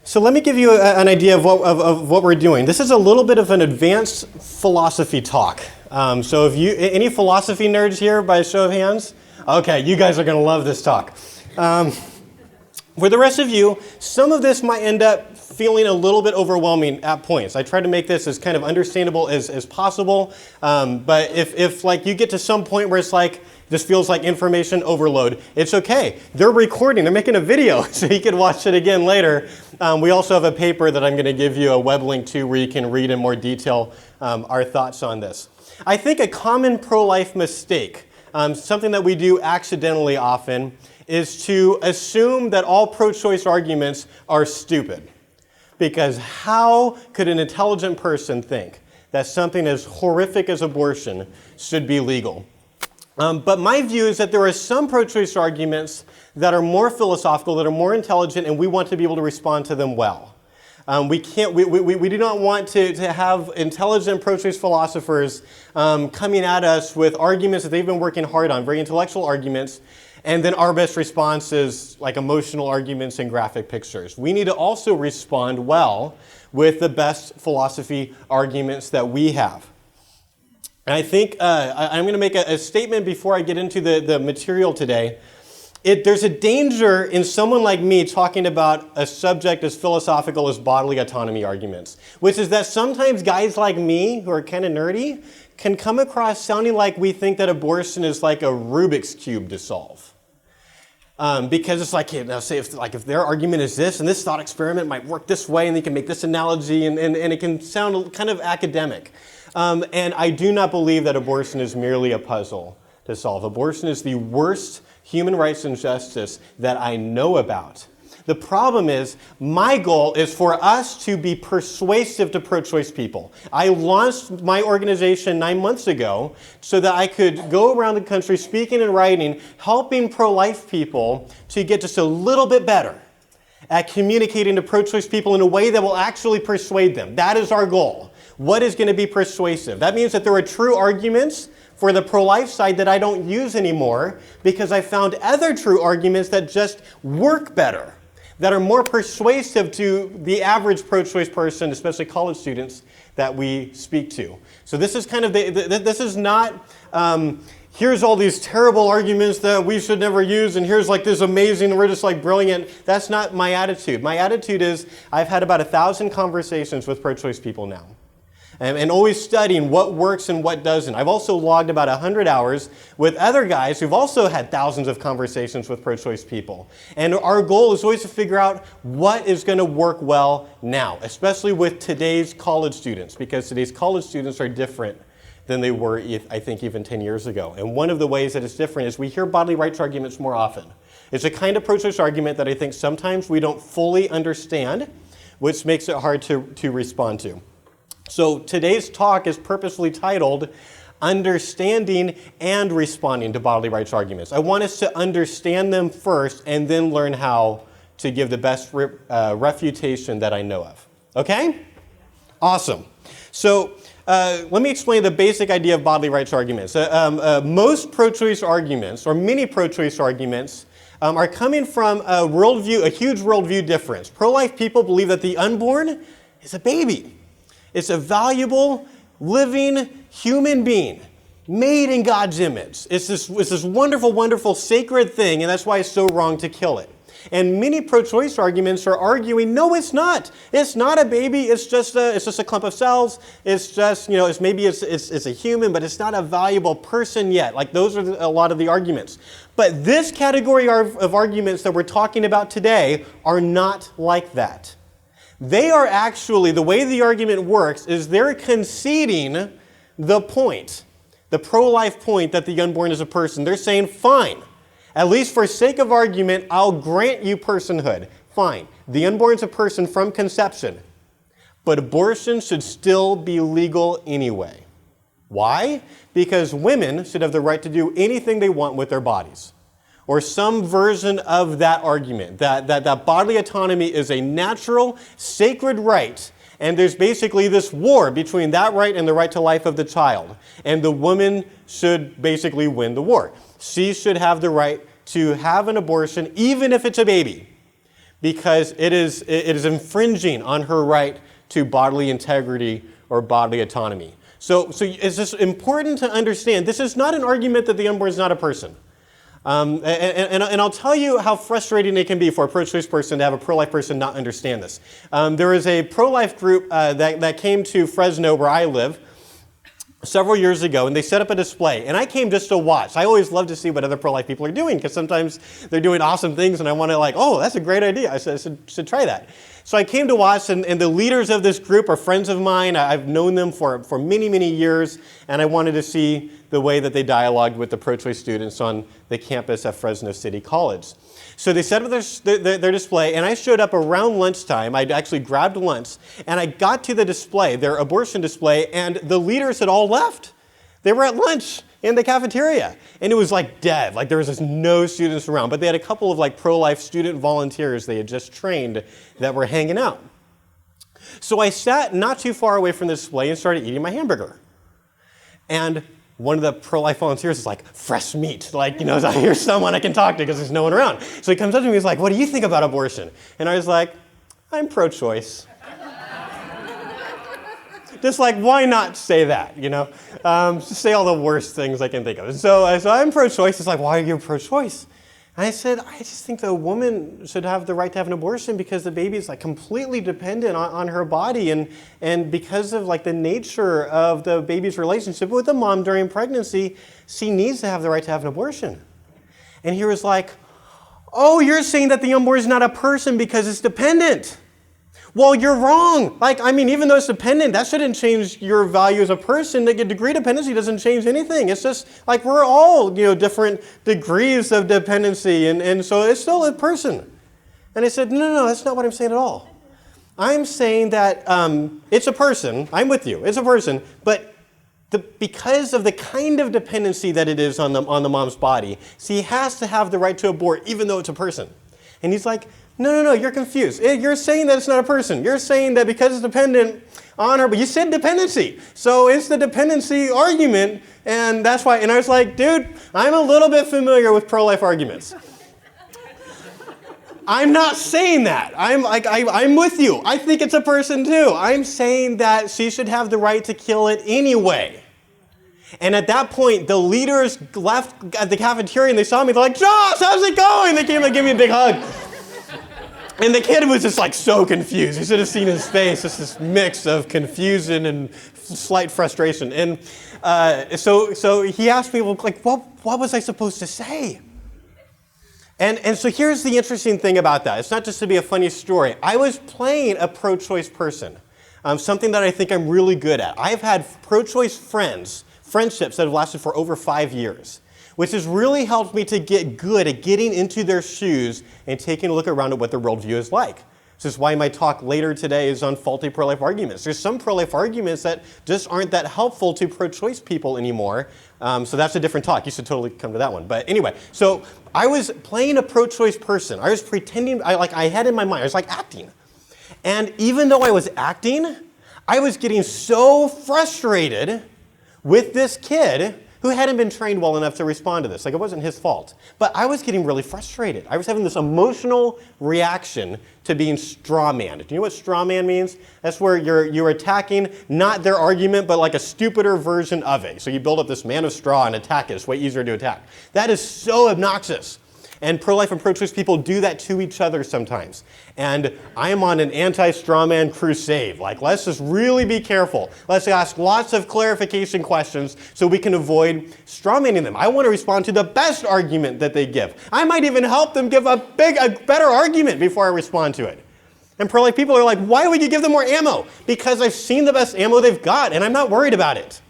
So let me give you an idea of what we're doing. This is a little bit of an advanced philosophy talk. So if any philosophy nerds here by a show of hands? Okay, you guys are going to love this talk. For the rest of you, some of this might end up feeling a little bit overwhelming at points. I try to make this as kind of understandable as possible. But if like you get to some point where it's like, this feels like information overload, it's okay. They're recording, they're making a video, so you can watch it again later. We also have a paper that I'm going to give you a web link to where you can read in more detail our thoughts on this. I think a common pro-life mistake, something that we do accidentally often, is to assume that all pro-choice arguments are stupid. Because how could an intelligent person think that something as horrific as abortion should be legal? But my view is that there are some pro-choice arguments that are more philosophical, that are more intelligent, and we want to be able to respond to them well. We do not want to have intelligent pro-choice philosophers coming at us with arguments that they've been working hard on, very intellectual arguments, and then our best response is like emotional arguments and graphic pictures. We need to also respond well with the best philosophy arguments that we have. And I think I'm going to make a statement before I get into the material today. There's a danger in someone like me talking about a subject as philosophical as bodily autonomy arguments, which is that sometimes guys like me, who are kind of nerdy, can come across sounding like we think that abortion is like a Rubik's Cube to solve. Because it's like, say if their argument is this, and this thought experiment might work this way, and they can make this analogy, and it can sound kind of academic. And I do not believe that abortion is merely a puzzle to solve. Abortion is the worst human rights injustice that I know about. The problem is, my goal is for us to be persuasive to pro-choice people. I launched my organization 9 months ago so that I could go around the country speaking and writing, helping pro-life people to get just a little bit better at communicating to pro-choice people in a way that will actually persuade them. That is our goal. What is going to be persuasive? That means that there are true arguments for the pro-life side that I don't use anymore because I found other true arguments that just work better, that are more persuasive to the average pro-choice person, especially college students, that we speak to. So this is kind of this is not, here's all these terrible arguments that we should never use, and here's like this amazing, we're just like brilliant. That's not my attitude. My attitude is I've had about 1,000 conversations with pro-choice people now. And always studying what works and what doesn't. I've also logged about 100 hours with other guys who've also had thousands of conversations with pro-choice people. And our goal is always to figure out what is going to work well now, especially with today's college students, because today's college students are different than they were, I think, even 10 years ago. And one of the ways that it's different is we hear bodily rights arguments more often. It's a kind of pro-choice argument that I think sometimes we don't fully understand, which makes it hard to respond to. So today's talk is purposely titled Understanding and Responding to Bodily Rights Arguments. I want us to understand them first and then learn how to give the best refutation that I know of. Okay? Awesome. So let me explain the basic idea of bodily rights arguments. Most pro-choice arguments, or many pro-choice arguments, are coming from a huge worldview difference. Pro-life people believe that the unborn is a baby. It's a valuable, living human being made in God's image. It's this wonderful, wonderful, sacred thing, and that's why it's so wrong to kill it. And many pro-choice arguments are arguing, no, it's not. It's not a baby. It's just a clump of cells. It's just, it's a human, but it's not a valuable person yet. Like those are a lot of the arguments. But this category of arguments that we're talking about today are not like that. They are actually, the way the argument works is they're conceding the point, the pro-life point that the unborn is a person. They're saying, fine, at least for sake of argument, I'll grant you personhood. Fine, the unborn is a person from conception, but abortion should still be legal anyway. Why? Because women should have the right to do anything they want with their bodies. Or some version of that argument, that bodily autonomy is a natural, sacred right, and there's basically this war between that right and the right to life of the child. And the woman should basically win the war. She should have the right to have an abortion, even if it's a baby. because it is infringing on her right to bodily integrity or bodily autonomy. So it's just important to understand, this is not an argument that the unborn is not a person. And I'll tell you how frustrating it can be for a pro-choice person to have a pro-life person not understand this. There is a pro-life group that came to Fresno, where I live, several years ago, and they set up a display, and I came just to watch. I always love to see what other pro-life people are doing, because sometimes they're doing awesome things, and I want to oh, that's a great idea. I should try that. So I came to watch, and the leaders of this group are friends of mine. I've known them for many, many years, and I wanted to see the way that they dialogued with the pro-choice students on the campus at Fresno City College. So they set up their display, and I showed up around lunchtime. I'd actually grabbed lunch, and I got to the display, their abortion display, and the leaders had all left. They were at lunch in the cafeteria, and it was dead. There was just no students around, but they had a couple of pro-life student volunteers they had just trained that were hanging out. So I sat not too far away from the display and started eating my hamburger. And one of the pro-life volunteers is fresh meat. So here's someone I can talk to because there's no one around. So he comes up to me and he's like, what do you think about abortion? And I was like, I'm pro-choice. Just why not say that, Just say all the worst things I can think of. So I'm pro-choice. It's why are you pro-choice? And I said, I just think the woman should have the right to have an abortion because the baby is completely dependent on her body, and because of the nature of the baby's relationship with the mom during pregnancy, she needs to have the right to have an abortion. And he was like, oh, you're saying that the unborn is not a person because it's dependent. Well, you're wrong. Even though it's dependent, that shouldn't change your value as a person. The degree of dependency doesn't change anything. It's just we're all, different degrees of dependency, and so it's still a person. And I said, no, that's not what I'm saying at all. I'm saying that it's a person. I'm with you. It's a person, but because of the kind of dependency that it is on the mom's body, she has to have the right to abort, even though it's a person. And he's like, no, you're confused. You're saying that it's not a person. You're saying that because it's dependent on her, but you said dependency. So it's the dependency argument, and that's why. And I was like, dude, I'm a little bit familiar with pro-life arguments. I'm not saying that. I'm with you. I think it's a person too. I'm saying that she should have the right to kill it anyway. And at that point, the leaders left at the cafeteria, and they saw me. They're like, Josh, how's it going? They came and gave me a big hug. And the kid was just so confused. You should have seen his face, just this mix of confusion and slight frustration. And so he asked me, what was I supposed to say? And so here's the interesting thing about that. It's not just to be a funny story. I was playing a pro-choice person, something that I think I'm really good at. I've had pro-choice friendships that have lasted for over 5 years, which has really helped me to get good at getting into their shoes and taking a look around at what their worldview is like. This is why my talk later today is on faulty pro-life arguments. There's some pro-life arguments that just aren't that helpful to pro-choice people anymore. So that's a different talk. You should totally come to that one. But anyway, so I was playing a pro-choice person. I was pretending, I had in my mind, I was acting. And even though I was acting, I was getting so frustrated with this kid who hadn't been trained well enough to respond to this. It wasn't his fault. But I was getting really frustrated. I was having this emotional reaction to being straw-manned. Do you know what straw-man means? That's where you're attacking not their argument, but a stupider version of it. So you build up this man of straw and attack it. It's way easier to attack. That is so obnoxious. And pro-life and pro-choice people do that to each other sometimes. And I am on an anti-strawman crusade. Let's just really be careful. Let's ask lots of clarification questions so we can avoid strawmanning them. I want to respond to the best argument that they give. I might even help them give a better argument before I respond to it. And pro-life people are like, why would you give them more ammo? Because I've seen the best ammo they've got, and I'm not worried about it.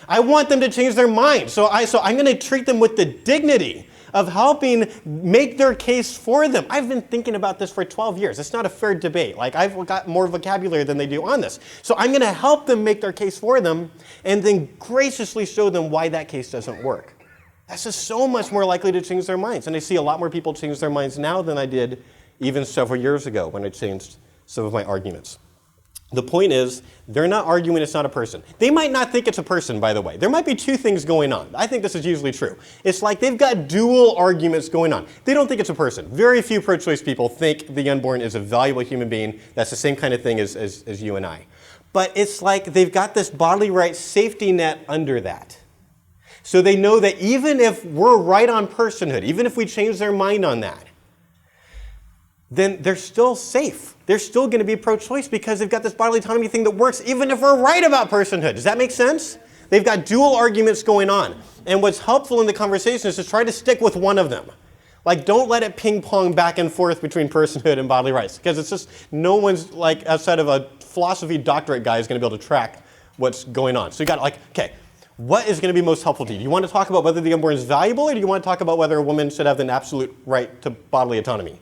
I want them to change their mind. So I'm going to treat them with the dignity of helping make their case for them. I've been thinking about this for 12 years. It's not a fair debate. I've got more vocabulary than they do on this. So I'm going to help them make their case for them and then graciously show them why that case doesn't work. That's just so much more likely to change their minds. And I see a lot more people change their minds now than I did even several years ago when I changed some of my arguments. The point is, they're not arguing it's not a person. They might not think it's a person, by the way. There might be two things going on. I think this is usually true. It's like they've got dual arguments going on. They don't think it's a person. Very few pro-choice people think the unborn is a valuable human being. That's the same kind of thing as you and I. But it's like they've got this bodily rights safety net under that. So they know that even if we're right on personhood, even if we change their mind on that, then they're still safe. They're still going to be pro-choice because they've got this bodily autonomy thing that works even if we're right about personhood. Does that make sense? They've got dual arguments going on. And what's helpful in the conversation is to try to stick with one of them. Like, don't let it ping pong back and forth between personhood and bodily rights, because it's just no one's, like, outside of a philosophy doctorate guy is going to be able to track what's going on. So you got, like, okay, what is going to be most helpful to you? Do you want to talk about whether the unborn is valuable, or do you want to talk about whether a woman should have an absolute right to bodily autonomy?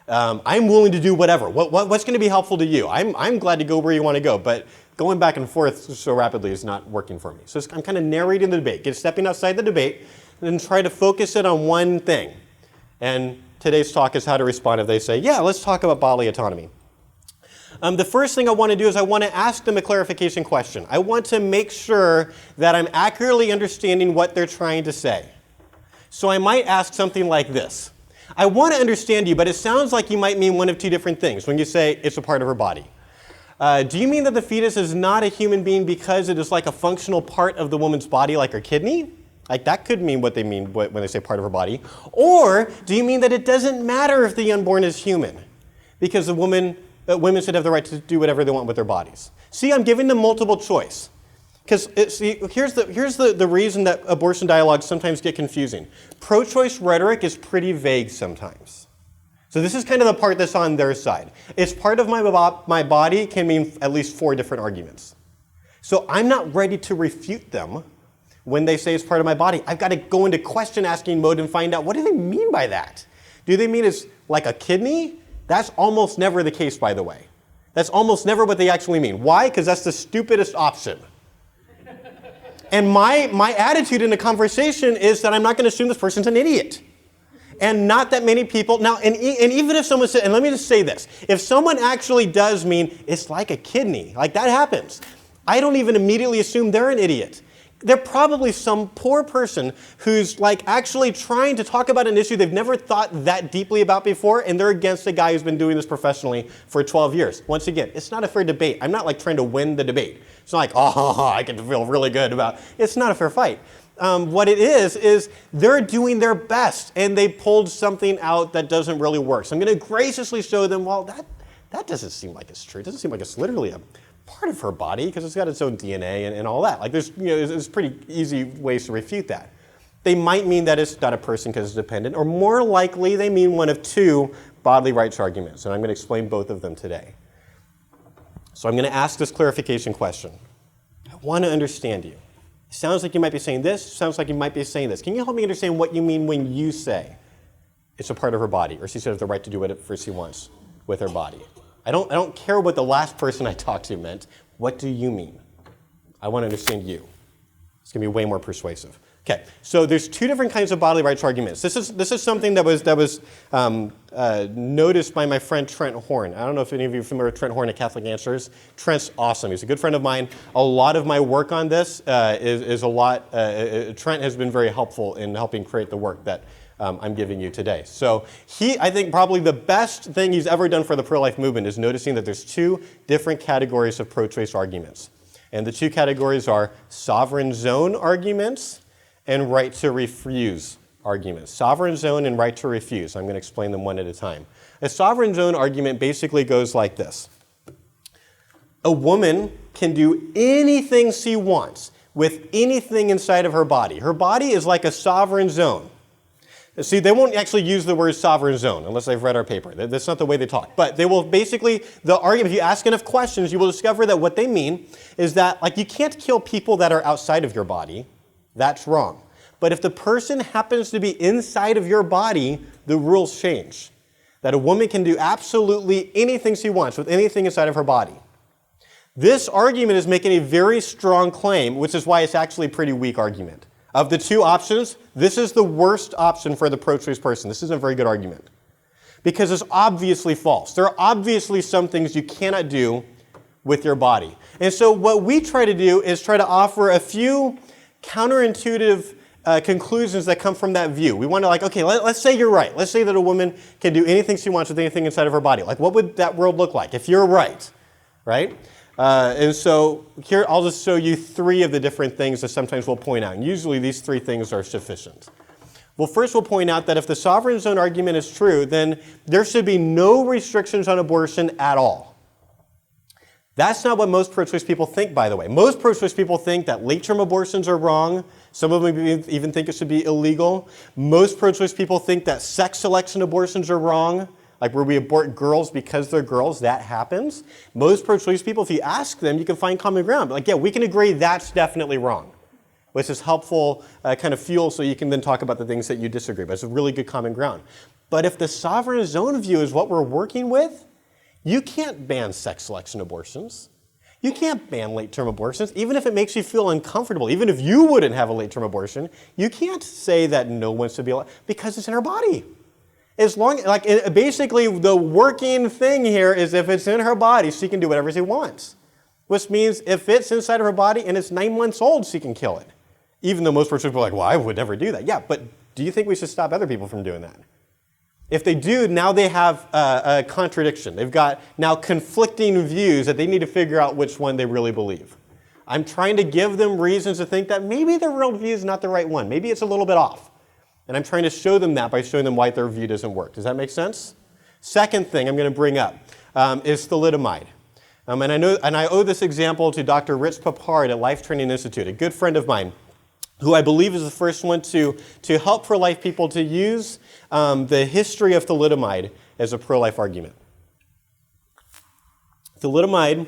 I'm willing to do whatever. What's going to be helpful to you? I'm glad to go where you want to go, but going back and forth so rapidly is not working for me. So I'm kind of narrating the debate, stepping outside the debate, and try to focus it on one thing. And today's talk is how to respond if they say, yeah, let's talk about bodily autonomy. The first thing I want to do is I want to ask them a clarification question. I want to make sure that I'm accurately understanding what they're trying to say. So I might ask something like this. I want to understand you, but it sounds like you might mean one of two different things when you say it's a part of her body. Do you mean that the fetus is not a human being because it is like a functional part of the woman's body, like her kidney? Like, that could mean what they mean when they say part of her body. Or do you mean that it doesn't matter if the unborn is human because women should have the right to do whatever they want with their bodies? See, I'm giving them multiple choice. Because here's the reason that abortion dialogues sometimes get confusing. Pro-choice rhetoric is pretty vague sometimes. So this is kind of the part that's on their side. It's part of my body can mean at least 4 different arguments. So I'm not ready to refute them when they say it's part of my body. I've got to go into question asking mode and find out, what do they mean by that? Do they mean it's like a kidney? That's almost never the case, by the way. That's almost never what they actually mean. Why? Because that's the stupidest option. And my attitude in the conversation is that I'm not going to assume this person's an idiot. And not that many people, now, and even if someone said, and let me just say this, if someone actually does mean it's like a kidney, like that happens, I don't even immediately assume they're an idiot. They're probably some poor person who's like actually trying to talk about an issue they've never thought that deeply about before, and they're against a guy who's been doing this professionally for 12 years. Once again, it's not a fair debate. I'm not like trying to win the debate. It's not like, oh, I can feel really good about it. It's not a fair fight. What it is they're doing their best, and they pulled something out that doesn't really work. So I'm going to graciously show them, well, that doesn't seem like it's true. It doesn't seem like it's literally a part of her body because it's got its own DNA and all that. Like there's pretty easy ways to refute that. They might mean that it's not a person because it's dependent, or more likely they mean one of 2 bodily rights arguments, and I'm going to explain both of them today. So I'm going to ask this clarification question. I want to understand you. It sounds like you might be saying this, sounds like you might be saying this. Can you help me understand what you mean when you say it's a part of her body, or she should have the right to do whatever she wants with her body? I don't care what the last person I talked to meant. What do you mean? I want to understand you. It's going to be way more persuasive. Okay, so there's 2 different kinds of bodily rights arguments. This is something that was noticed by my friend Trent Horn. I don't know if any of you are familiar with Trent Horn at Catholic Answers. Trent's awesome. He's a good friend of mine. A lot of my work on this is a lot. Trent has been very helpful in helping create the work that I'm giving you today. So I think probably the best thing he's ever done for the pro-life movement is noticing that there's 2 different categories of pro-choice arguments. And the 2 categories are sovereign zone arguments and right to refuse arguments. Sovereign zone and right to refuse. I'm going to explain them one at a time. A sovereign zone argument basically goes like this. A woman can do anything she wants with anything inside of her body. Her body is like a sovereign zone. See, they won't actually use the word sovereign zone unless they've read our paper. That's not the way they talk. But they will basically, the argument, if you ask enough questions, you will discover that what they mean is that, like, you can't kill people that are outside of your body. That's wrong. But if the person happens to be inside of your body, the rules change. That a woman can do absolutely anything she wants with anything inside of her body. This argument is making a very strong claim, which is why it's actually a pretty weak argument. Of the 2 options, this is the worst option for the pro-choice person. This isn't a very good argument. Because it's obviously false. There are obviously some things you cannot do with your body. And so what we try to do is try to offer a few counterintuitive conclusions that come from that view. We want to okay, let's say you're right. Let's say that a woman can do anything she wants with anything inside of her body. Like, what would that world look like if you're right? And so here, I'll just show you 3 of the different things that sometimes we'll point out. And usually these 3 things are sufficient. Well, first we'll point out that if the sovereign zone argument is true, then there should be no restrictions on abortion at all. That's not what most pro-choice people think, by the way. Most pro-choice people think that late-term abortions are wrong. Some of them even think it should be illegal. Most pro-choice people think that sex selection abortions are wrong, like where we abort girls because they're girls. That happens. Most pro-choice people, if you ask them, you can find common ground. Like, yeah, we can agree that's definitely wrong, which is helpful kind of fuel so you can then talk about the things that you disagree with. It's a really good common ground. But if the sovereign zone view is what we're working with, you can't ban sex selection abortions. You can't ban late-term abortions, even if it makes you feel uncomfortable. Even if you wouldn't have a late-term abortion, you can't say that no one should be allowed, because it's in her body. As long, basically the working thing here is if it's in her body, she can do whatever she wants. Which means if it's inside of her body and it's 9 months old, she can kill it. Even though most people are like, well, I would never do that. Yeah, but do you think we should stop other people from doing that? If they do, now they have a contradiction. They've got now conflicting views that they need to figure out which one they really believe. I'm trying to give them reasons to think that maybe their real view is not the right one. Maybe it's a little bit off. And I'm trying to show them that by showing them why their view doesn't work. Does that make sense? Second thing I'm going to bring up is thalidomide. And I owe this example to Dr. Rich Papard at Life Training Institute, a good friend of mine, who I believe is the first one to help pro-life people to use the history of thalidomide as a pro-life argument. Thalidomide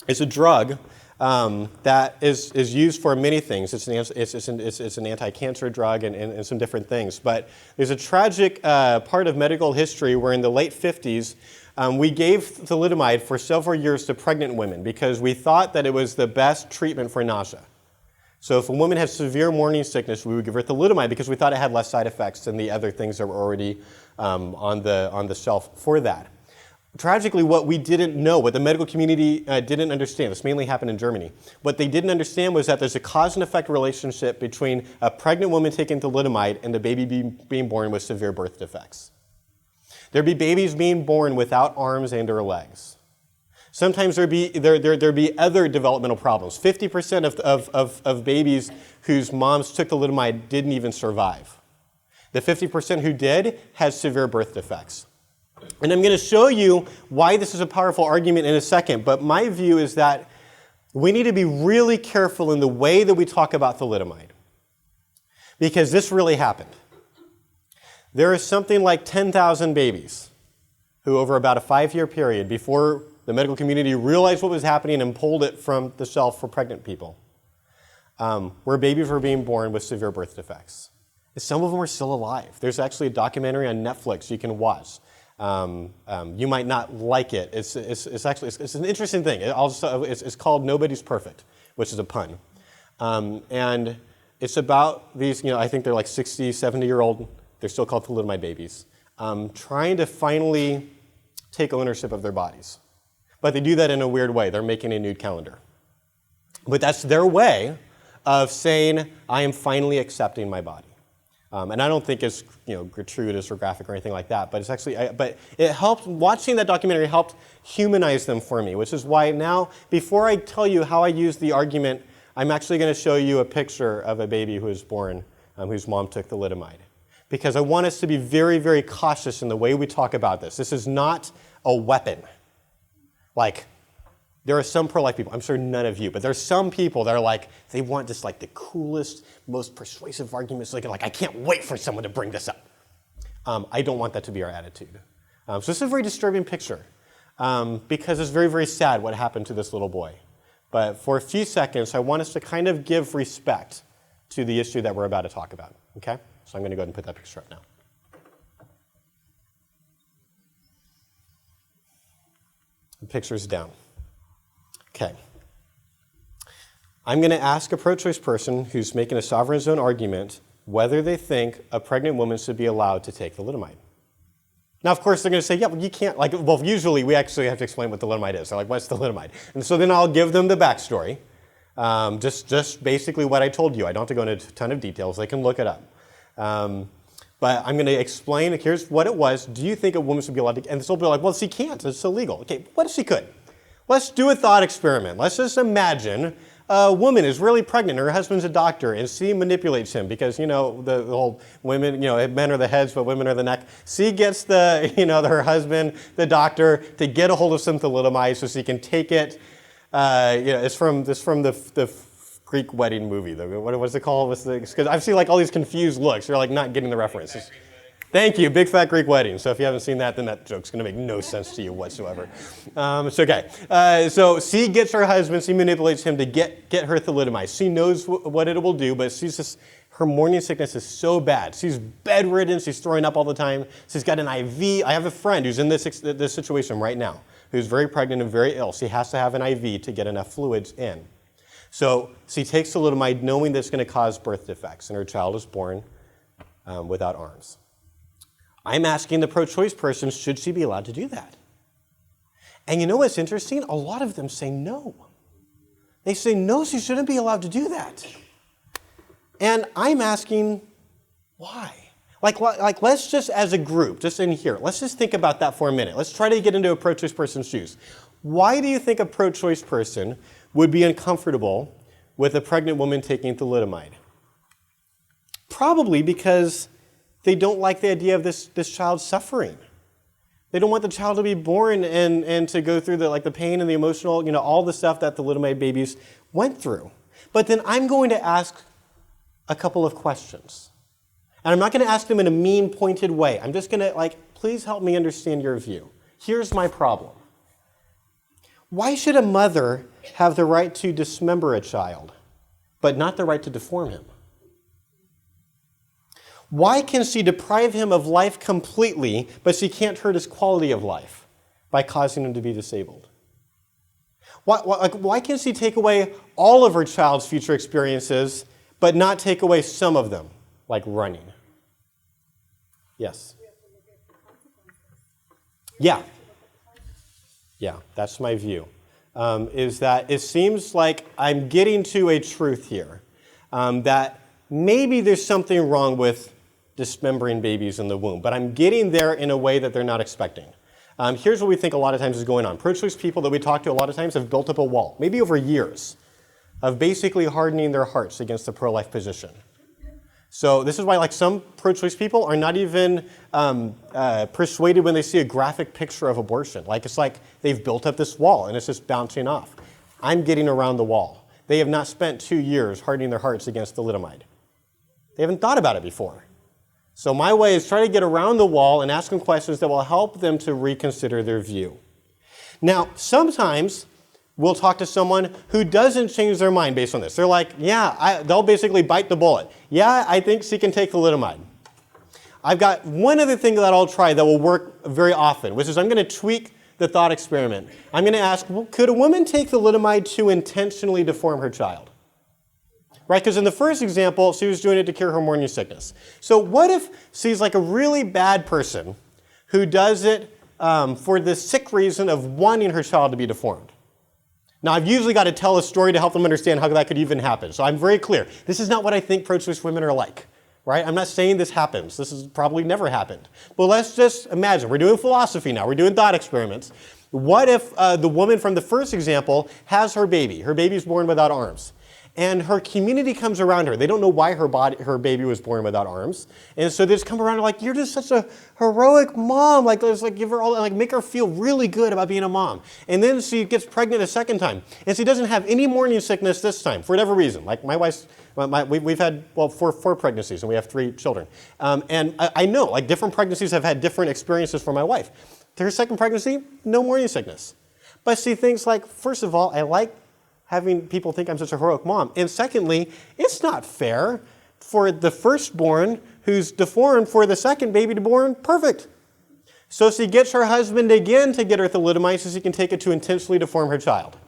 is a drug that is used for many things. It's an anti-cancer drug and some different things. But there's a tragic part of medical history where in the late 50s, we gave thalidomide for several years to pregnant women because we thought that it was the best treatment for nausea. So if a woman had severe morning sickness, we would give her thalidomide because we thought it had less side effects than the other things that were already on the shelf for that. Tragically, what we didn't know, what the medical community didn't understand, this mainly happened in Germany, what they didn't understand was that there's a cause and effect relationship between a pregnant woman taking thalidomide and the baby being born with severe birth defects. There'd be babies being born without arms and or legs. Sometimes there'd be other developmental problems. 50% of babies whose moms took thalidomide didn't even survive. The 50% who did had severe birth defects. And I'm going to show you why this is a powerful argument in a second, but my view is that we need to be really careful in the way that we talk about thalidomide, because this really happened. There is something like 10,000 babies who, over about a 5-year period, before the medical community realized what was happening and pulled it from the shelf for pregnant people, where babies were being born with severe birth defects. Some of them are still alive. There's actually a documentary on Netflix you can watch. You might not like it. It's an interesting thing. It's called Nobody's Perfect, which is a pun. And it's about these, I think they're like 60, 70-year-old, they're still called thalidomide babies, trying to finally take ownership of their bodies. But they do that in a weird way. They're making a nude calendar. But that's their way of saying, I am finally accepting my body. And I don't think it's gratuitous or graphic or anything like that, but it's actually, but it helped, watching that documentary helped humanize them for me, which is why now, before I tell you how I use the argument, I'm actually going to show you a picture of a baby who was born whose mom took thalidomide. Because I want us to be very, very cautious in the way we talk about this. This is not a weapon. Like, there are some pro-life people, I'm sure none of you, but there's some people that are like, they want just like the coolest, most persuasive arguments. Like, I can't wait for someone to bring this up. I don't want that to be our attitude. So this is a very disturbing picture because it's very, very sad what happened to this little boy. But for a few seconds, I want us to kind of give respect to the issue that we're about to talk about, okay? So I'm going to go ahead and put that picture up now. The picture's down. Okay. I'm going to ask a pro-choice person who's making a sovereign zone argument whether they think a pregnant woman should be allowed to take thalidomide. Now, of course, they're going to say, yeah, well, you can't, like, well, usually we actually have to explain what thalidomide is. They're like, what's thalidomide? And so then I'll give them the backstory, just basically what I told you. I don't have to go into a ton of details. They can look it up. But I'm going to explain, here's what it was. Do you think a woman should be allowed to, and this will be like, well, she can't. It's illegal. Okay, what if she could? Let's do a thought experiment. Let's just imagine a woman is really pregnant, her husband's a doctor, and she manipulates him because, you know, the whole women, you know, men are the heads, but women are the neck. She gets her husband, the doctor, to get a hold of some thalidomide so she can take it. It's from the Greek wedding movie. What was it called? Because I've seen like all these confused looks. You're like not getting the references. Thank you, Big Fat Greek Wedding. So if you haven't seen that, then that joke's going to make no sense to you whatsoever. It's okay. So she gets her husband, she manipulates him to get her thalidomide. She knows what it will do, but her morning sickness is so bad. She's bedridden, she's throwing up all the time. She's got an IV. I have a friend who's in this situation right now, who's very pregnant and very ill. She has to have an IV to get enough fluids in. So she takes thalidomide knowing that it's going to cause birth defects, and her child is born without arms. I'm asking the pro-choice person, should she be allowed to do that? And you know what's interesting? A lot of them say no. They say, no, she shouldn't be allowed to do that. And I'm asking, why? Like, let's just, as a group, just in here, let's just think about that for a minute. Let's try to get into a pro-choice person's shoes. Why do you think a pro-choice person would be uncomfortable with a pregnant woman taking thalidomide? Probably because they don't like the idea of this child suffering. They don't want the child to be born and to go through the pain and the emotional, all the stuff that thalidomide babies went through. But then I'm going to ask a couple of questions. And I'm not going to ask them in a mean, pointed way. I'm just going to, please help me understand your view. Here's my problem. Why should a mother have the right to dismember a child, but not the right to deform him? Why can she deprive him of life completely, but she can't hurt his quality of life by causing him to be disabled? Why can she take away all of her child's future experiences, but not take away some of them, like running? Yes? Yeah. Yeah, that's my view. Is that it seems like I'm getting to a truth here, that maybe there's something wrong with dismembering babies in the womb, but I'm getting there in a way that they're not expecting. Here's what we think a lot of times is going on. Pro-choice people that we talk to a lot of times have built up a wall, maybe over years, of basically hardening their hearts against the pro-life position. So this is why some pro-choice people are not even persuaded when they see a graphic picture of abortion. It's like they've built up this wall and it's just bouncing off. I'm getting around the wall. They have not spent 2 years hardening their hearts against thalidomide. They haven't thought about it before. So my way is try to get around the wall and ask them questions that will help them to reconsider their view. Now, sometimes we'll talk to someone who doesn't change their mind based on this. They're like, they'll basically bite the bullet. Yeah, I think she can take thalidomide. I've got one other thing that I'll try that will work very often, which is I'm going to tweak the thought experiment. I'm going to ask, could a woman take thalidomide to intentionally deform her child? Right, because in the first example, she was doing it to cure her morning sickness. So what if she's a really bad person who does it for the sick reason of wanting her child to be deformed? Now, I've usually got to tell a story to help them understand how that could even happen. So I'm very clear. This is not what I think pro-choice women are like. Right? I'm not saying this happens. This has probably never happened. But let's just imagine. We're doing philosophy now. We're doing thought experiments. What if the woman from the first example has her baby? Her baby's born without arms. And her community comes around her. They don't know why her baby was born without arms. And so they just come around and you're just such a heroic mom. Give her all, make her feel really good about being a mom. And then she gets pregnant a second time. And she doesn't have any morning sickness this time, for whatever reason. My wife's, we've had, four pregnancies and we have 3 children. And I know, different pregnancies have had different experiences for my wife. Her second pregnancy, no morning sickness. But she thinks first of all, I like having people think I'm such a heroic mom. And secondly, it's not fair for the firstborn who's deformed for the second baby to born perfect. So she gets her husband again to get her thalidomide so she can take it to intentionally deform her child.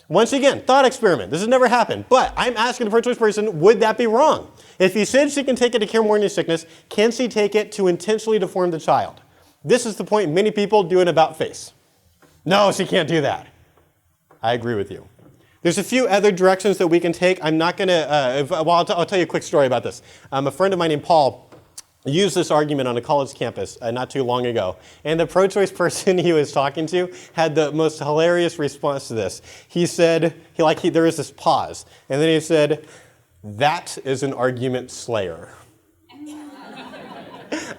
Once again, thought experiment. This has never happened. But I'm asking the pro-choice person, would that be wrong? If he said she can take it to cure morning sickness, can she take it to intentionally deform the child? This is the point many people do an about face. No, she can't do that. I agree with you. There's a few other directions that we can take. I'm not going to, I'll tell you a quick story about this. A friend of mine named Paul used this argument on a college campus not too long ago. And the pro-choice person he was talking to had the most hilarious response to this. He said, there was this pause. And then he said, "That is an argument slayer."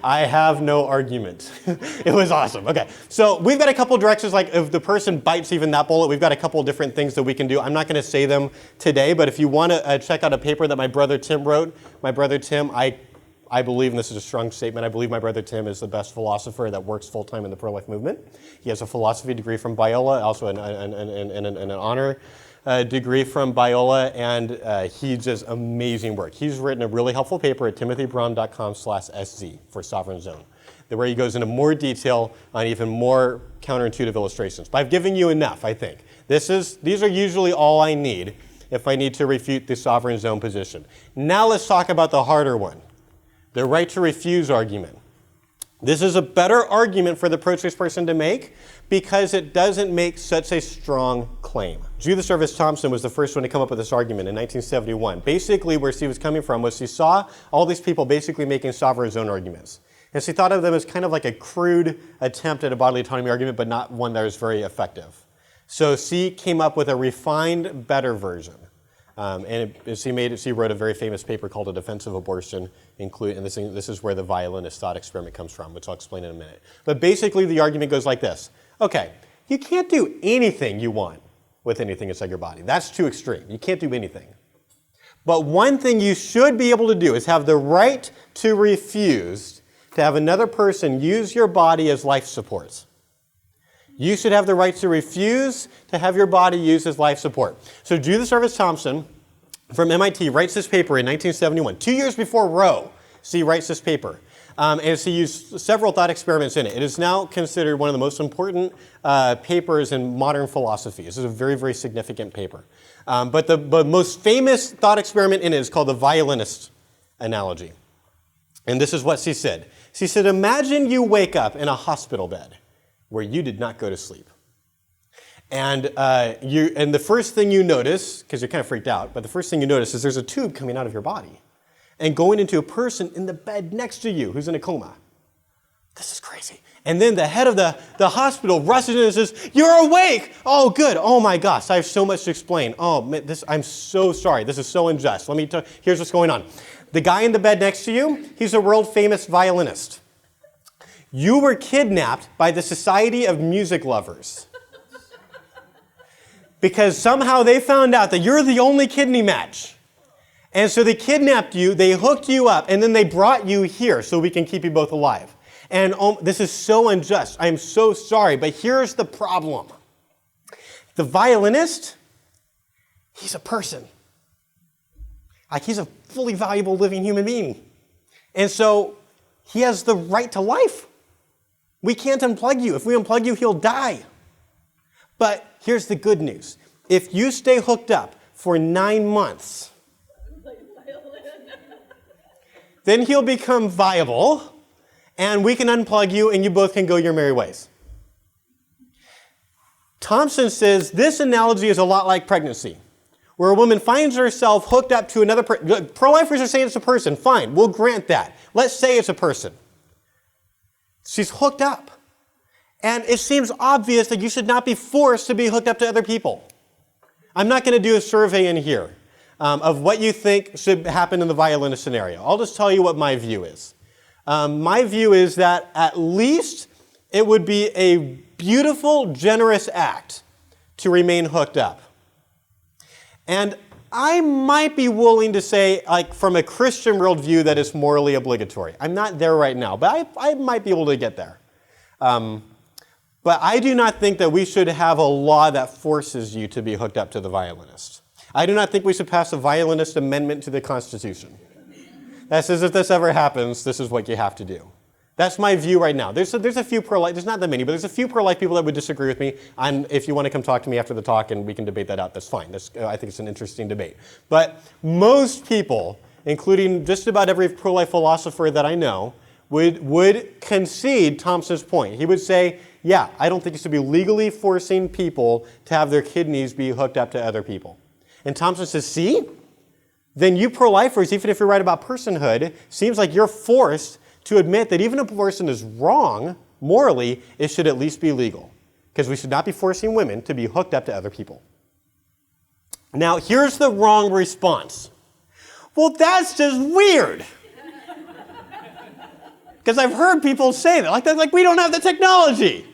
I have no argument. It was awesome. Okay, so we've got a couple directions, like if the person bites even that bullet, we've got a couple different things that we can do. I'm not going to say them today, but if you want to check out a paper that my brother Tim wrote, my brother Tim, I believe, and this is a strong statement, I believe my brother Tim is the best philosopher that works full-time in the pro-life movement. He has a philosophy degree from Biola, also an honor degree from Biola, and he does amazing work. He's written a really helpful paper at timothybrahm.com/SZ for Sovereign Zone, where he goes into more detail on even more counterintuitive illustrations. But I've given you enough, I think. These are usually all I need if I need to refute the Sovereign Zone position. Now let's talk about the harder one, the right to refuse argument. This is a better argument for the pro-choice person to make because it doesn't make such a strong claim. Judith Service Thompson was the first one to come up with this argument in 1971. Basically, where she was coming from was she saw all these people basically making sovereign zone arguments. And she thought of them as kind of like a crude attempt at a bodily autonomy argument, but not one that was very effective. So she came up with a refined, better version. She wrote a very famous paper called A Defense of Abortion, and this is where the violinist thought experiment comes from, which I'll explain in a minute. But basically the argument goes like this. Okay, you can't do anything you want with anything inside your body. That's too extreme. You can't do anything. But one thing you should be able to do is have the right to refuse to have another person use your body as life support. You should have the right to refuse to have your body used as life support. So Judith Service Thompson from MIT writes this paper in 1971, 2 years before Roe. She writes this paper. And she used several thought experiments in it. It is now considered one of the most important papers in modern philosophy. This is a very, very significant paper. But the most famous thought experiment in it is called the violinist analogy. And this is what she said. She said, imagine you wake up in a hospital bed where you did not go to sleep. And the first thing you notice, because you're kind of freaked out, but the first thing you notice is there's a tube coming out of your body and going into a person in the bed next to you who's in a coma. This is crazy. And then the head of the hospital rushes in and says, "You're awake!" Oh, good. Oh my gosh, I have so much to explain. Oh, I'm so sorry. This is so unjust. Let me tell you, here's what's going on. The guy in the bed next to you, he's a world famous violinist. You were kidnapped by the Society of Music Lovers. Because somehow they found out that you're the only kidney match. And so they kidnapped you, they hooked you up, and then they brought you here so we can keep you both alive. And this is so unjust. I'm so sorry, but here's the problem. The violinist, he's a person. Like, he's a fully valuable living human being. And so he has the right to life. We can't unplug you. If we unplug you, he'll die. But here's the good news. If you stay hooked up for 9 months, then he'll become viable, and we can unplug you, and you both can go your merry ways. Thompson says this analogy is a lot like pregnancy, where a woman finds herself hooked up to another person. Pro-lifers are saying it's a person. Fine, we'll grant that. Let's say it's a person. She's hooked up. And it seems obvious that you should not be forced to be hooked up to other people. I'm not going to do a survey in here of what you think should happen in the violinist scenario. I'll just tell you what my view is. My view is that at least it would be a beautiful, generous act to remain hooked up. And I might be willing to say, like, from a Christian worldview, that it's morally obligatory. I'm not there right now, but I might be able to get there. But I do not think that we should have a law that forces you to be hooked up to the violinist. I do not think we should pass a violinist amendment to the Constitution that says if this ever happens, this is what you have to do. That's my view right now. There's a few pro-life, there's not that many, but there's a few pro-life people that would disagree with me. And if you want to come talk to me after the talk and we can debate that out, that's fine. I think it's an interesting debate. But most people, including just about every pro-life philosopher that I know, would concede Thompson's point. He would say, yeah, I don't think you should be legally forcing people to have their kidneys be hooked up to other people. And Thompson says, see? Then you pro-lifers, even if you're right about personhood, seems like you're forced to admit that even if a person is wrong, morally, it should at least be legal. Because we should not be forcing women to be hooked up to other people. Now, here's the wrong response. Well, that's just weird. Because I've heard people say that, like we don't have the technology.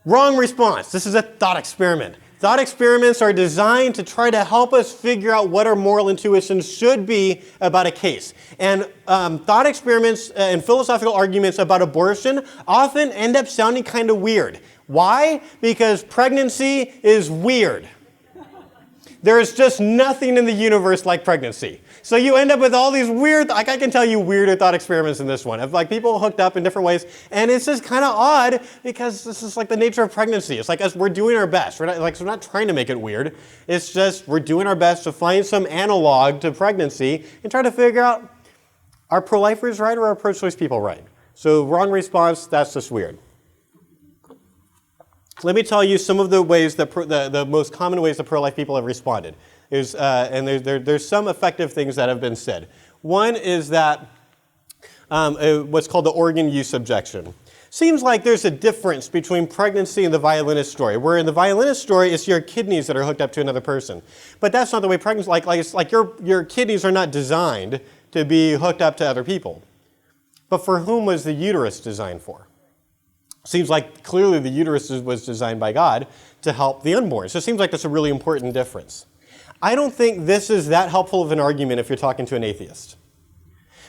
Wrong response. This is a thought experiment. Thought experiments are designed to try to help us figure out what our moral intuitions should be about a case. And thought experiments and philosophical arguments about abortion often end up sounding kind of weird. Why? Because pregnancy is weird. There is just nothing in the universe like pregnancy. So you end up with all these weird, like I can tell you weirder thought experiments in this one, of like people hooked up in different ways, and it's just kind of odd because this is like the nature of pregnancy. It's like us, we're doing our best. We're not trying to make it weird. It's just we're doing our best to find some analog to pregnancy and try to figure out, are pro-lifers right or are pro-choice people right? So wrong response, that's just weird. Let me tell you some of the ways that the most common ways that pro-life people have responded. There's some effective things that have been said. One is that what's called the organ use objection. Seems like there's a difference between pregnancy and the violinist story, where in the violinist story, it's your kidneys that are hooked up to another person. But that's not the way pregnancy, it's like your kidneys are not designed to be hooked up to other people. But for whom was the uterus designed for? Seems like clearly the uterus was designed by God to help the unborn. So it seems like that's a really important difference. I don't think this is that helpful of an argument if you're talking to an atheist.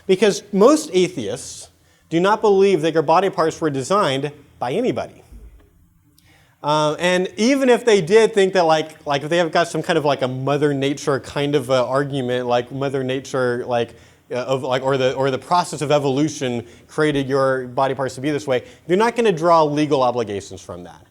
Because most atheists do not believe that your body parts were designed by anybody. And even if they did think that like if they have got some kind of like a Mother Nature kind of argument, like Mother Nature or the process of evolution created your body parts to be this way, you're not going to draw legal obligations from that.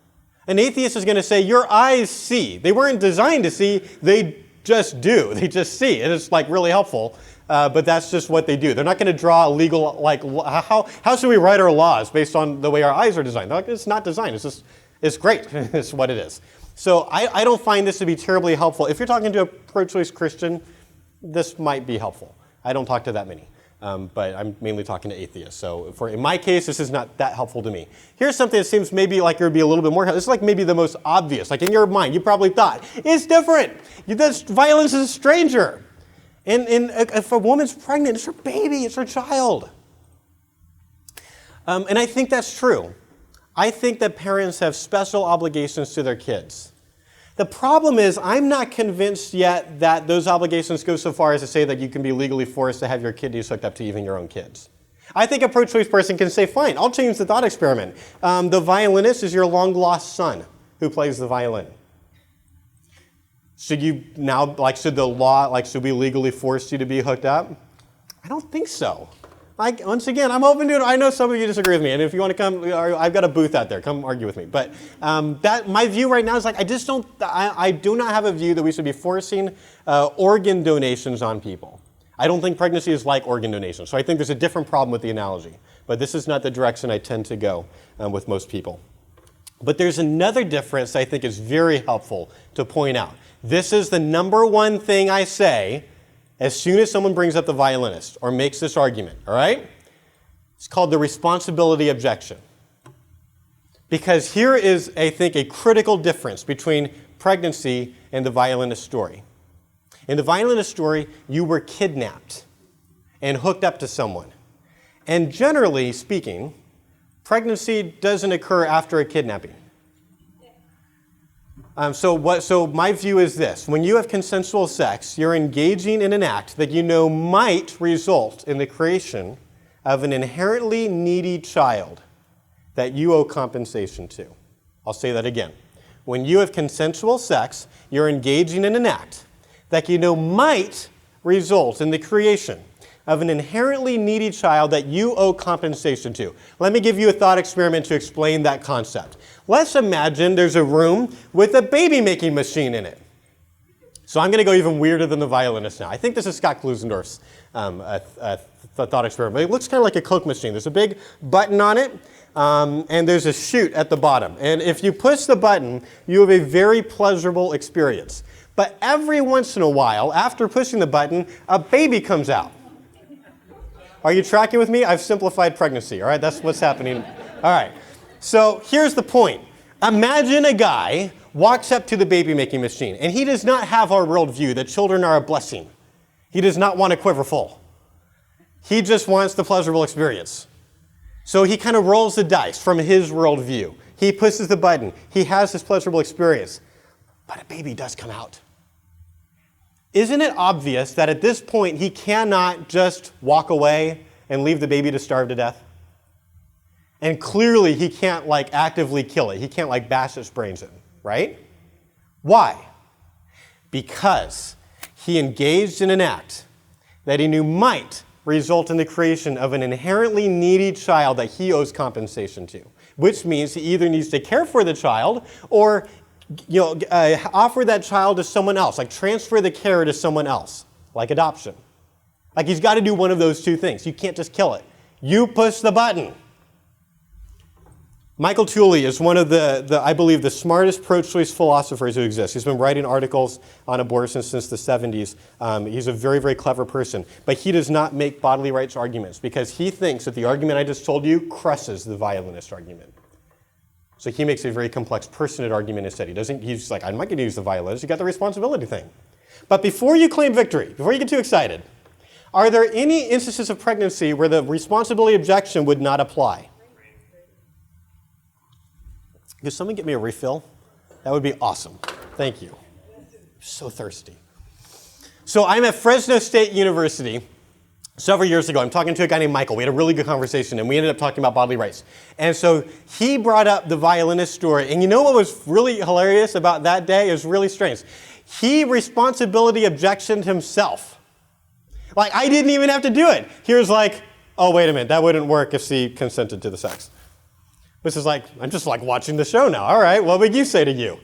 An atheist is going to say, your eyes see. They weren't designed to see, they just do. They just see. And it's like really helpful, but that's just what they do. They're not going to draw legal, like how should we write our laws based on the way our eyes are designed? Like, it's not designed, it's great, it's what it is. So I don't find this to be terribly helpful. If you're talking to a pro-choice Christian, this might be helpful. I don't talk to that many, but I'm mainly talking to atheists. So in my case, this is not that helpful to me. Here's something that seems maybe like it would be a little bit more helpful. This is like maybe the most obvious. Like in your mind, you probably thought, it's different. This violence is a stranger. And if a woman's pregnant, it's her baby, it's her child. And I think that's true. I think that parents have special obligations to their kids. The problem is, I'm not convinced yet that those obligations go so far as to say that you can be legally forced to have your kidneys hooked up to even your own kids. I think a pro-choice person can say, fine, I'll change the thought experiment. The violinist is your long-lost son who plays the violin. Should you now, should the law, should we legally force you to be hooked up? I don't think so. Once again, I'm open to it. I know some of you disagree with me, and if you want to come, I've got a booth out there. Come argue with me. But my view right now is I do not have a view that we should be forcing organ donations on people. I don't think pregnancy is like organ donation. So I think there's a different problem with the analogy. But this is not the direction I tend to go with most people. But there's another difference I think is very helpful to point out. This is the number one thing I say as soon as someone brings up the violinist or makes this argument, all right? It's called the responsibility objection. Because here is, I think, a critical difference between pregnancy and the violinist story. In the violinist story, you were kidnapped and hooked up to someone. And generally speaking, pregnancy doesn't occur after a kidnapping. So my view is this. When you have consensual sex, you're engaging in an act that you know might result in the creation of an inherently needy child that you owe compensation to. I'll say that again. When you have consensual sex, you're engaging in an act that you know might result in the creation of an inherently needy child that you owe compensation to. Let me give you a thought experiment to explain that concept. Let's imagine there's a room with a baby-making machine in it. So I'm going to go even weirder than the violinist now. I think this is Scott Klusendorf's thought experiment. It looks kind of like a Coke machine. There's a big button on it, and there's a chute at the bottom. And if you push the button, you have a very pleasurable experience. But every once in a while, after pushing the button, a baby comes out. Are you tracking with me? I've simplified pregnancy, all right? That's what's happening. All right. So here's the point. Imagine a guy walks up to the baby-making machine, and he does not have our worldview that children are a blessing. He does not want a quiver full. He just wants the pleasurable experience. So he kind of rolls the dice from his worldview. He pushes the button. He has this pleasurable experience. But a baby does come out. Isn't it obvious that at this point he cannot just walk away and leave the baby to starve to death? And clearly he can't actively kill it. He can't bash its brains in, right? Why? Because he engaged in an act that he knew might result in the creation of an inherently needy child that he owes compensation to, which means he either needs to care for the child or offer that child to someone else, transfer the care to someone else, like adoption. He's got to do one of those two things. You can't just kill it. You push the button. Michael Tooley is one of I believe, the smartest pro-choice philosophers who exists. He's been writing articles on abortion since the 70s. He's a very, very clever person. But he does not make bodily rights arguments because he thinks that the argument I just told you crushes the violinist argument. So he makes a very complex personate argument instead. He's like, I'm not going to use the violinist. You got the responsibility thing. But before you claim victory, before you get too excited, are there any instances of pregnancy where the responsibility objection would not apply? Could someone get me a refill? That would be awesome. Thank you. I'm so thirsty. So I'm at Fresno State University. Several years ago, I'm talking to a guy named Michael. We had a really good conversation, and we ended up talking about bodily rights. And so he brought up the violinist story. And you know what was really hilarious about that day? It was really strange. He responsibility objectioned himself. I didn't even have to do it. He was like, oh, wait a minute. That wouldn't work if she consented to the sex. This is I'm just watching the show now. All right, what would you say to you?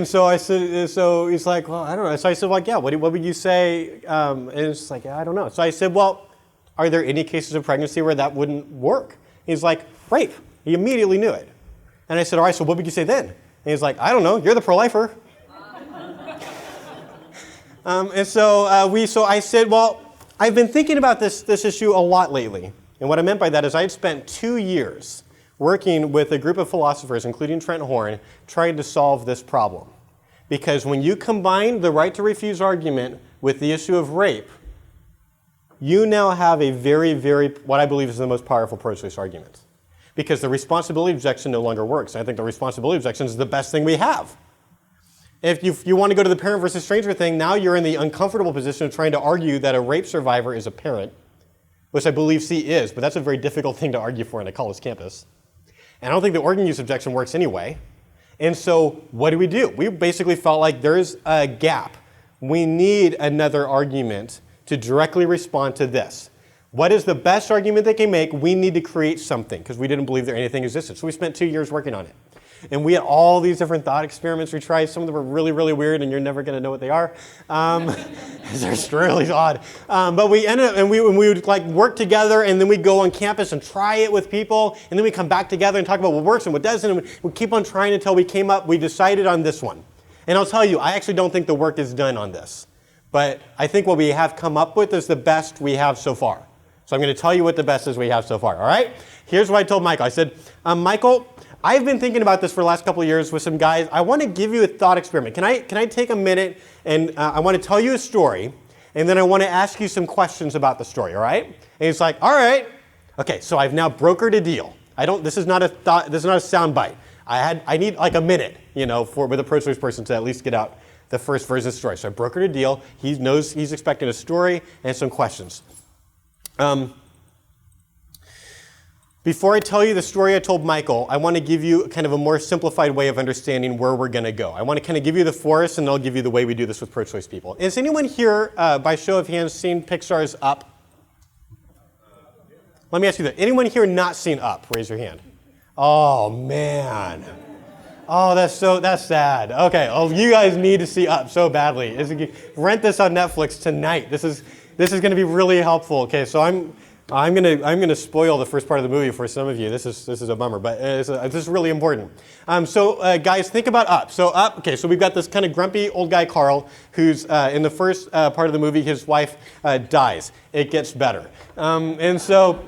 So I said, so he's like, well, I don't know. So I said, yeah, what would you say? And it's I don't know. So I said, well, are there any cases of pregnancy where that wouldn't work? He's like, rape. He immediately knew it. And I said, all right, so what would you say then? And he's like, I don't know. You're the pro-lifer. So I said, well, I've been thinking about this issue a lot lately. And what I meant by that is I had spent 2 years working with a group of philosophers, including Trent Horn, trying to solve this problem. Because when you combine the right to refuse argument with the issue of rape, you now have a very, very, what I believe is the most powerful pro-choice argument. Because the responsibility objection no longer works. And I think the responsibility objection is the best thing we have. If you want to go to the parent versus stranger thing, now you're in the uncomfortable position of trying to argue that a rape survivor is a parent, which I believe C is, but that's a very difficult thing to argue for on a college campus. And I don't think the organ use objection works anyway. And so what do? We basically felt like there's a gap. We need another argument to directly respond to this. What is the best argument they can make? We need to create something because we didn't believe that anything existed. So we spent 2 years working on it. And we had all these different thought experiments we tried. Some of them were really, really weird, and you're never going to know what they are. They're really odd. But we ended up, and we would work together, and then we'd go on campus and try it with people, and then we come back together and talk about what works and what doesn't, and we keep on trying until we decided on this one. And I'll tell you, I actually don't think the work is done on this. But I think what we have come up with is the best we have so far. So I'm going to tell you what the best is we have so far, all right? Here's what I told Michael. I said, Michael, I've been thinking about this for the last couple of years with some guys. I want to give you a thought experiment. Can I take a minute and I want to tell you a story, and then I want to ask you some questions about the story, all right? And he's like, all right. Okay, so I've now brokered a deal. This is not a sound bite. I need a minute, with a pro-choice person to at least get out the first version of the story. So I brokered a deal. He knows he's expecting a story and some questions. Before I tell you the story I told Michael, I want to give you kind of a more simplified way of understanding where we're going to go. I want to kind of give you the forest, and I'll give you the way we do this with pro-choice people. Is anyone here, by show of hands, seen Pixar's Up? Let me ask you that. Anyone here not seen Up? Raise your hand. Oh, man. Oh, that's sad. Okay, you guys need to see Up so badly. Rent this on Netflix tonight. This is going to be really helpful. Okay, so I'm gonna spoil the first part of the movie for some of you. This is a bummer, but this is really important. Guys, think about Up. So Up. Okay, so we've got this kind of grumpy old guy Carl, who's in the first part of the movie, his wife dies. It gets better, and so.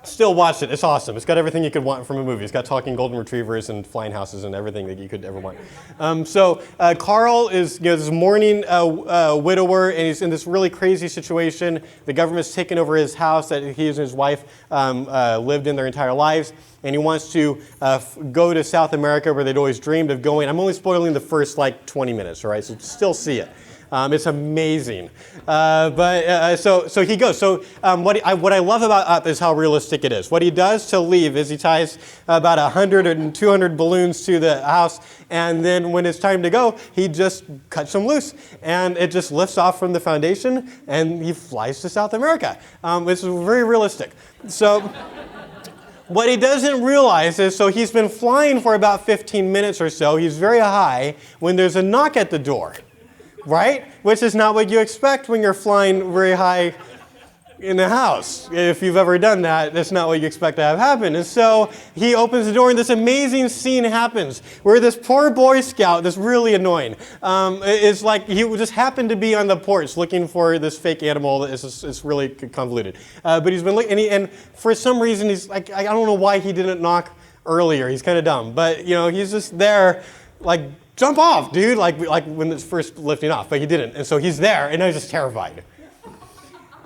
Still watch it. It's awesome. It's got everything you could want from a movie. It's got talking golden retrievers and flying houses and everything that you could ever want. Carl is this mourning widower, and he's in this really crazy situation. The government's taken over his house that he and his wife lived in their entire lives, and he wants to go to South America where they'd always dreamed of going. I'm only spoiling the first 20 minutes, all right? So still see it. It's amazing. So he goes. So what I love about Up is how realistic it is. What he does to leave is he ties about 100 and 200 balloons to the house, and then when it's time to go, he just cuts them loose, and it just lifts off from the foundation, and he flies to South America. It's very realistic. So what he doesn't realize is, so he's been flying for about 15 minutes or so. He's very high when there's a knock at the door. Right? Which is not what you expect when you're flying very high in the house. If you've ever done that, that's not what you expect to have happen. And so he opens the door, and this amazing scene happens where this poor Boy Scout, this really annoying, is like he just happened to be on the porch looking for this fake animal. It's really convoluted. But he's been looking, and for some reason, he's like, I don't know why he didn't knock earlier. He's kind of dumb. But, he's just there, jump off, dude, like when it's first lifting off, but he didn't. And so he's there, and I'm just terrified.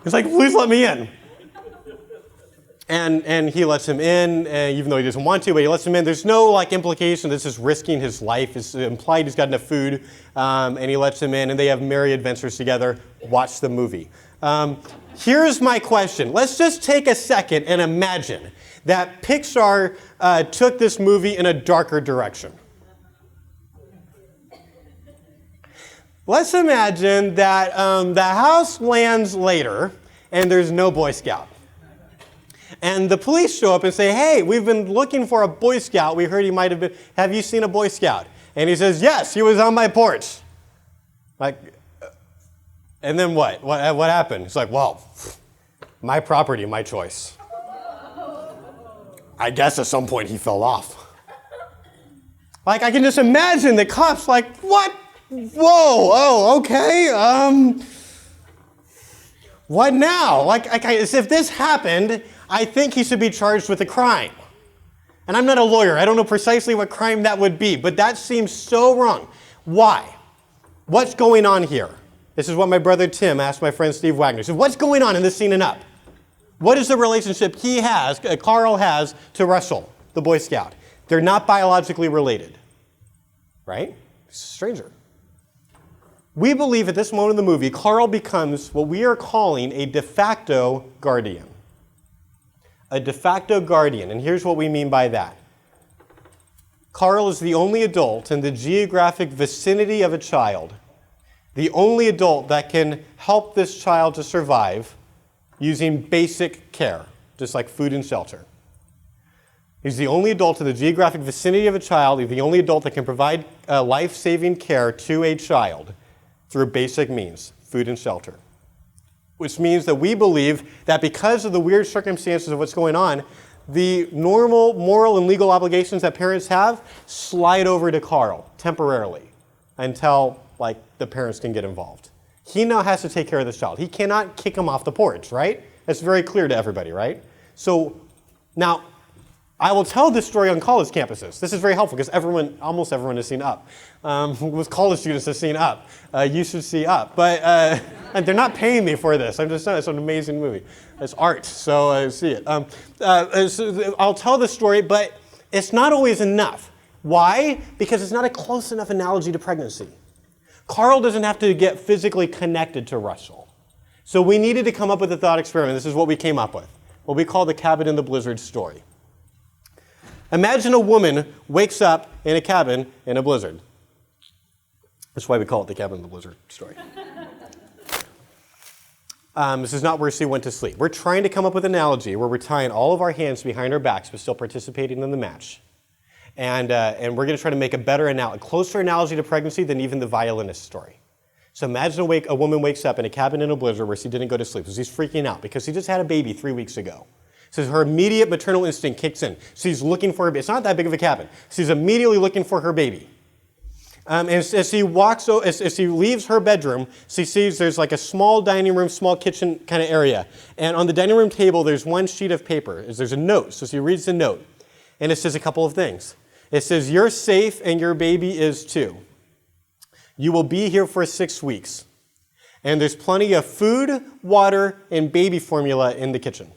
He's like, please let me in. And he lets him in, even though he doesn't want to, but he lets him in. There's no implication this is risking his life. It's implied he's got enough food, and he lets him in, and they have merry adventures together. Watch the movie. Here's my question. Let's just take a second and imagine that Pixar took this movie in a darker direction. Let's imagine that the house lands later and there's no Boy Scout. And the police show up and say, hey, we've been looking for a Boy Scout. We heard he might have been. Have you seen a Boy Scout? And he says, yes, he was on my porch. And then what? What happened? It's like, well, my property, my choice. I guess at some point he fell off. I can just imagine the cops what? Whoa, oh, okay, what now? As if this happened, I think he should be charged with a crime. And I'm not a lawyer. I don't know precisely what crime that would be, but that seems so wrong. Why? What's going on here? This is what my brother Tim asked my friend Steve Wagner. So what's going on in this scene in Up? What is the relationship Carl has to Russell, the Boy Scout? They're not biologically related, right? He's a stranger. We believe at this moment in the movie, Carl becomes what we are calling a de facto guardian. A de facto guardian, and here's what we mean by that. Carl is the only adult in the geographic vicinity of a child, the only adult that can help this child to survive using basic care, just like food and shelter. He's the only adult in the geographic vicinity of a child, he's the only adult that can provide life-saving care to a child through basic means, food and shelter. Which means that we believe that because of the weird circumstances of what's going on, the normal moral and legal obligations that parents have slide over to Carl temporarily until the parents can get involved. He now has to take care of this child. He cannot kick him off the porch, right? That's very clear to everybody, right? So now, I will tell this story on college campuses. This is very helpful because almost everyone has seen Up. With college students has seen Up. You should see Up. But and they're not paying me for this. I'm just saying it's an amazing movie. It's art, so see it. I'll tell the story, but it's not always enough. Why? Because it's not a close enough analogy to pregnancy. Carl doesn't have to get physically connected to Russell. So we needed to come up with a thought experiment. This is what we came up with. What we call the cabin in the blizzard story. Imagine a woman wakes up in a cabin in a blizzard. That's why we call it the cabin in the blizzard story. This is not where she went to sleep. We're trying to come up with an analogy where we're tying all of our hands behind our backs but still participating in the match. And we're going to try to make a closer analogy to pregnancy than even the violinist story. So imagine a woman wakes up in a cabin in a blizzard where she didn't go to sleep. So she's freaking out because she just had a baby 3 weeks ago. So her immediate maternal instinct kicks in. She's looking for her baby. It's not that big of a cabin. She's immediately looking for her baby. And as she leaves her bedroom, she sees there's like a small dining room, small kitchen kind of area. And on the dining room table, there's one sheet of paper. There's a note. So she reads the note. And it says a couple of things. It says, "You're safe and your baby is too. You will be here for 6 weeks. And there's plenty of food, water, and baby formula in the kitchen."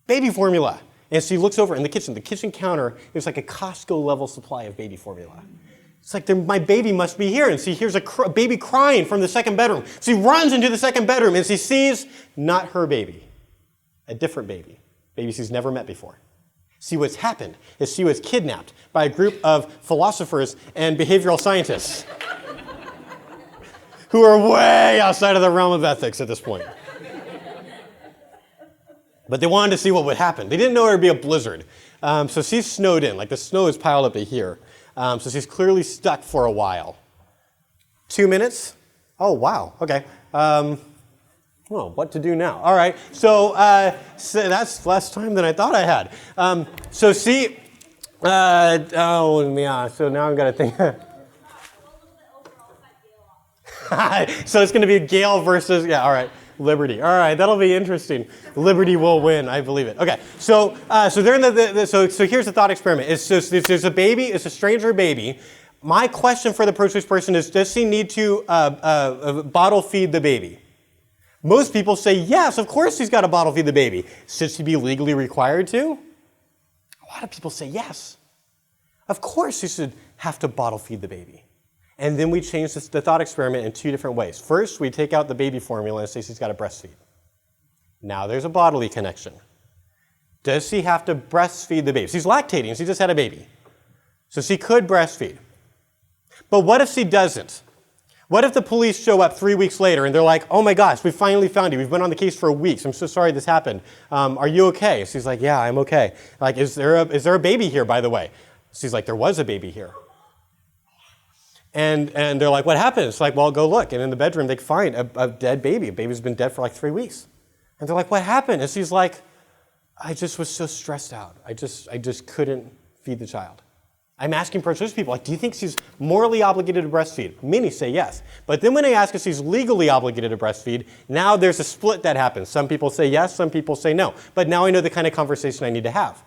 Baby formula. And she looks over in the kitchen counter, there's like a Costco level supply of baby formula. It's like, my baby must be here. And she hears a baby crying from the second bedroom. She runs into the second bedroom and she sees not her baby, a different baby she's never met before. See, what's happened is she was kidnapped by a group of philosophers and behavioral scientists who are way outside of the realm of ethics at this point. But they wanted to see what would happen. They didn't know there would be a blizzard. So she's snowed in. Like the snow is piled up to here. So she's clearly stuck for a while. 2 minutes? Oh, wow. Okay. Well, what to do now? All right. So that's less time than I thought I had. So see, oh, yeah. So now I've got to think. So it's going to be Gale versus, yeah, all right. Liberty. All right, that'll be interesting. Liberty will win, I believe it. Okay, so they're in so here's the thought experiment. It's just there's a baby, it's a stranger baby. My question for the pro-choice person is, does he need to bottle feed the baby? Most people say yes, of course he's got to bottle feed the baby. Should he be legally required to? A lot of people say yes. Of course he should have to bottle feed the baby. And then we change the thought experiment in 2 different ways. First, we take out the baby formula and say she's got to breastfeed. Now there's a bodily connection. Does she have to breastfeed the baby? She's lactating. She just had a baby. So she could breastfeed. But what if she doesn't? What if the police show up 3 weeks later and they're like, "Oh my gosh, we finally found you. We've been on the case for weeks. I'm so sorry this happened. Are you okay?" She's like, "Yeah, I'm okay." Like, is there a baby here, by the way? She's like, "There was a baby here." And they're like, "What happened?" It's like, "Well, go look." And in the bedroom, they find a dead baby. A baby's been dead for like 3 weeks. And they're like, "What happened?" And she's like, "I just was so stressed out. I just couldn't feed the child." I'm asking pro-choice people, like, do you think she's morally obligated to breastfeed? Many say yes. But then when I ask if she's legally obligated to breastfeed, now there's a split that happens. Some people say yes, some people say no. But now I know the kind of conversation I need to have.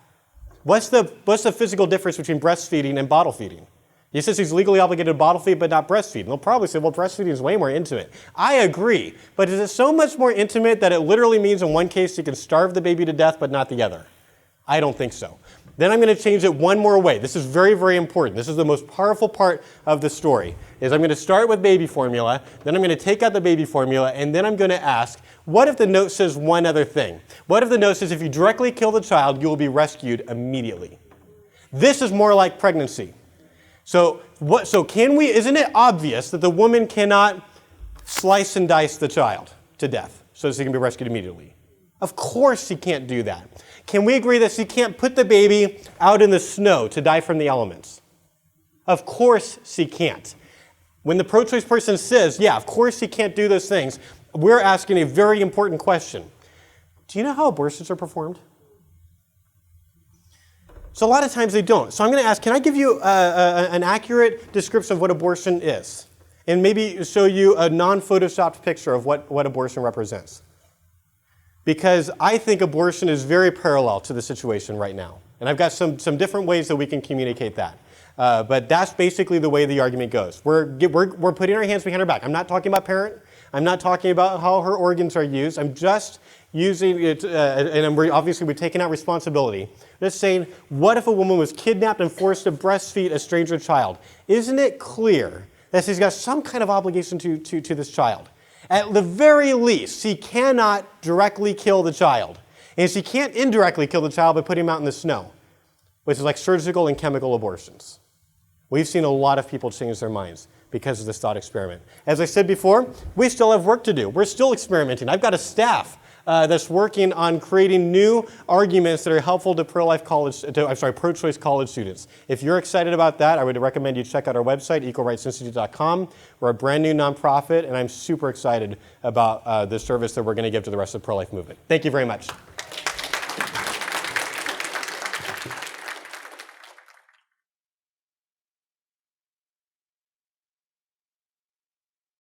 What's the physical difference between breastfeeding and bottle feeding? He says he's legally obligated to bottle feed but not breastfeed. And they'll probably say, well, breastfeeding is way more intimate. I agree. But is it so much more intimate that it literally means in one case you can starve the baby to death but not the other? I don't think so. Then I'm going to change it one more way. This is very, very important. This is the most powerful part of the story, is I'm going to start with baby formula, then I'm going to take out the baby formula, and then I'm going to ask, what if the note says one other thing? What if the note says if you directly kill the child, you will be rescued immediately? This is more like pregnancy. So isn't it obvious that the woman cannot slice and dice the child to death so that she can be rescued immediately? Of course she can't do that. Can we agree that she can't put the baby out in the snow to die from the elements? Of course she can't. When the pro-choice person says, yeah, of course she can't do those things, we're asking a very important question. Do you know how abortions are performed? So a lot of times they don't. So I'm going to ask, can I give you an accurate description of what abortion is? And maybe show you a non-photoshopped picture of what abortion represents. Because I think abortion is very parallel to the situation right now. And I've got some different ways that we can communicate that. But that's basically the way the argument goes. We're putting our hands behind our back. I'm not talking about parent. I'm not talking about how her organs are used. I'm just using it, and obviously we're taking out responsibility. Just saying, what if a woman was kidnapped and forced to breastfeed a stranger child? Isn't it clear that she's got some kind of obligation to this child? At the very least, she cannot directly kill the child. And she can't indirectly kill the child by putting him out in the snow, which is like surgical and chemical abortions. We've seen a lot of people change their minds because of this thought experiment. As I said before, we still have work to do. We're still experimenting. I've got a staff that's working on creating new arguments that are helpful to pro-choice college students. If you're excited about that, I would recommend you check out our website, equalrightsinstitute.com. We're a brand new nonprofit, and I'm super excited about the service that we're going to give to the rest of the pro-life movement. Thank you very much.